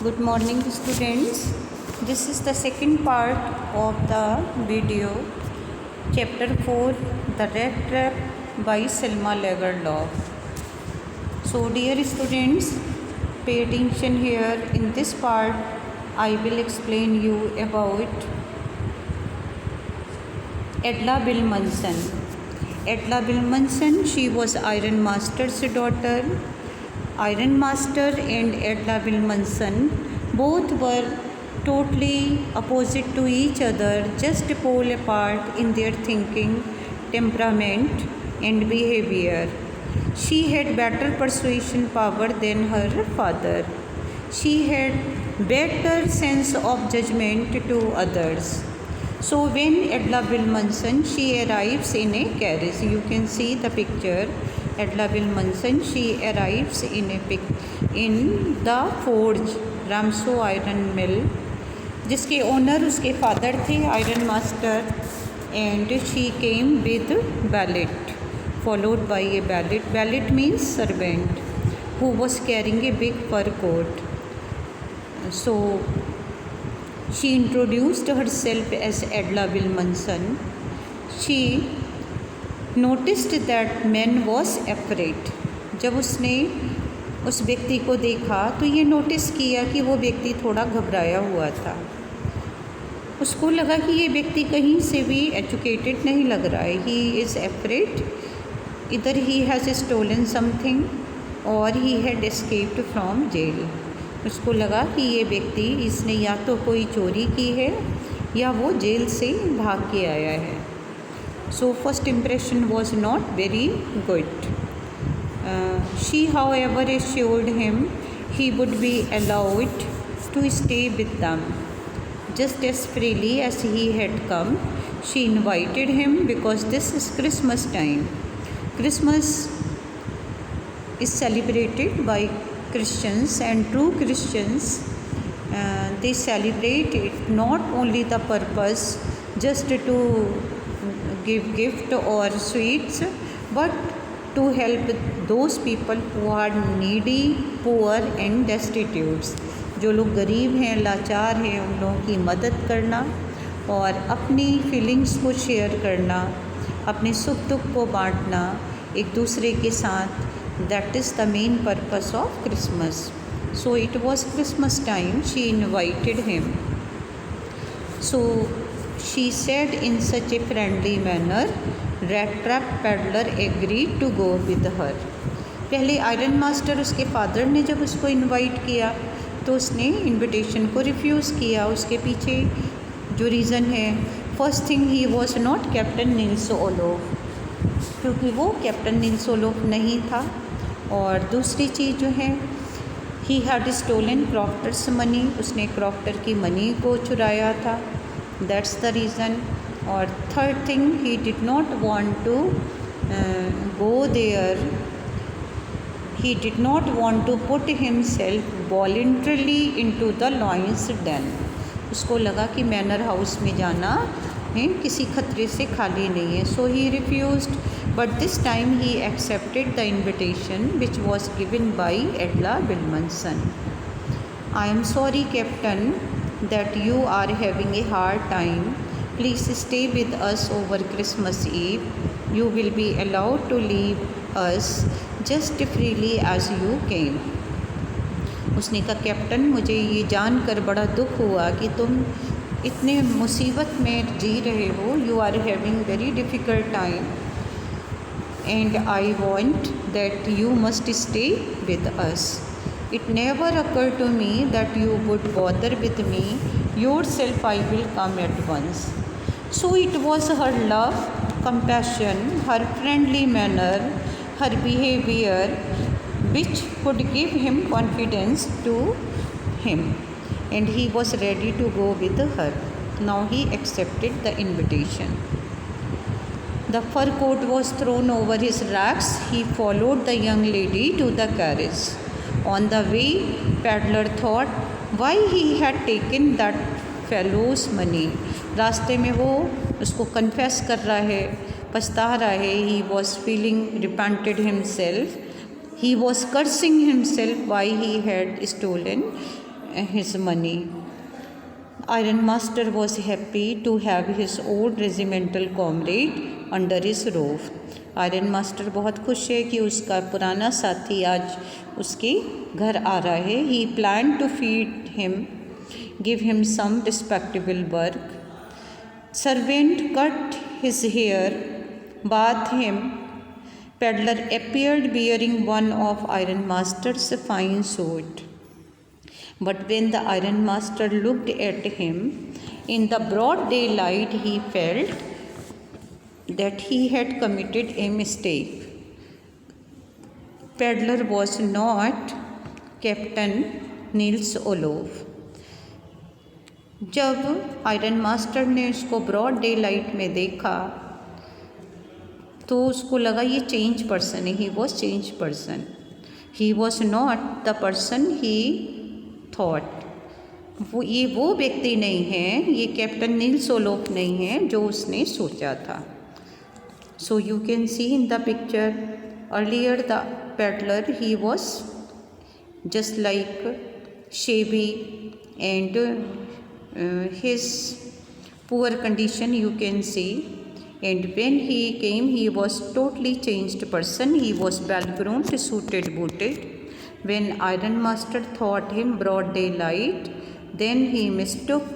Good morning students. This is the second part of the video, chapter 4, The Rat Trap by Selma Lagerlöf. So dear students, pay attention here. In this part I will explain you about Edla Wilmanson. Edla Wilmanson, she was Iron Master's daughter. Iron Master and Edla Wilmanson both were totally opposite to each other, just a pole apart in their thinking, temperament and behavior. She had better persuasion power than her father. She had better sense of judgment to others. So when Edla Wilmanson, she arrives in a carriage. You can see the picture. Edla Wilmanson, she arrives in the forge, रामसो iron mill, जिसके owner उसके father थे iron master, and she came with ballet followed by a valet. Valet means servant who was carrying a big fur coat. So she introduced herself as Edla Wilmanson. She noticed that man was afraid. जब उसने उस व्यक्ति को देखा तो ये notice किया कि वो व्यक्ति थोड़ा घबराया हुआ था. उसको लगा कि ये व्यक्ति कहीं से भी एजुकेटेड नहीं लग रहा है. He is afraid. इधर ही हैज़ स्टोलन समथिंग और he had escaped from jail. उसको लगा कि ये व्यक्ति, इसने या तो कोई चोरी की है या वो जेल से भाग के आया है. So first impression was not very good. She however assured him he would be allowed to stay with them just as freely as he had come. She invited him because this is Christmas time. Christmas is celebrated by Christians, and true Christians, they celebrate it not only the purpose just to give gift or sweets, but to help those people who are needy, poor and destitute. जो लोग गरीब हैं, लाचार हैं, उन लोगों की मदद करना और अपनी फीलिंग्स को शेयर करना, अपने सुख दुख को बांटना एक दूसरे के साथ. That is the main purpose of Christmas. So it was Christmas time. She invited him. So she said in such a friendly manner, rat trap peddler agreed to go with her. पहले iron master, उसके father ने जब उसको invite किया तो उसने invitation को refuse किया. उसके पीछे जो रीज़न है, first thing, he was not captain Nils Olaf, क्योंकि वो कैप्टन निल्स ओलोफ नहीं था. और दूसरी चीज़ जो है, ही हैड स्टोलन क्रॉफ्टर्स मनी, उसने क्रॉफ्टर की मनी को चुराया था. That's the reason. और third thing, he did not want to go there. He did not want to put himself voluntarily into the lion's den. उसको लगा कि मैनर हाउस में जाना है किसी खतरे से खाली नहीं है. So he refused, but this time he accepted the invitation which was given by Edla Wilmanson. I am sorry, Captain, that you are having a hard time. Please stay with us over Christmas Eve. You will be allowed to leave us just freely as you came. उसने कहा, captain, मुझे ये जानकर बड़ा दुख हुआ कि तुम इतने मुसीबत में जी रहे हो. You are having very difficult time and I want that you must stay with us. It never occurred to me that you would bother with me. Yourself I will come at once. So it was her love, compassion, her friendly manner, her behavior which could give him confidence to him, and he was ready to go with her. Now he accepted the invitation. The fur coat was thrown over his racks. He followed the young lady to the carriage. On the way, peddler thought why he had taken that fellow's money. रास्ते में वो उसको confess कर रहा है, पछता रहा है. He was feeling repented himself. He was cursing himself why he had stolen his money. Iron Master was happy to have his old regimental comrade under his roof. Iron master बहुत खुश है कि उसका पुराना साथी आज उसके घर आ रहा है. He planned to feed him, give him some respectable work. Servant cut his hair, bathed him. Peddler appeared bearing one of Iron Master's fine suit. But when the Iron Master looked at him in the broad daylight, he felt that he had committed a mistake. Peddler was not Captain Nils Olof. जब iron master ने उसको broad day light में देखा तो उसको लगा ये change person है. He was change person. He was not the person he thought. वो व्यक्ति नहीं है, ये कैप्टन नील्स ओलोफ नहीं है जो उसने सोचा था. So you can see in the picture earlier the peddler he was just like शेबी and his poor condition you can see, and when he came he was totally changed person. He was well groomed, suited, booted. When Iron Master thought him broad daylight, then he mistook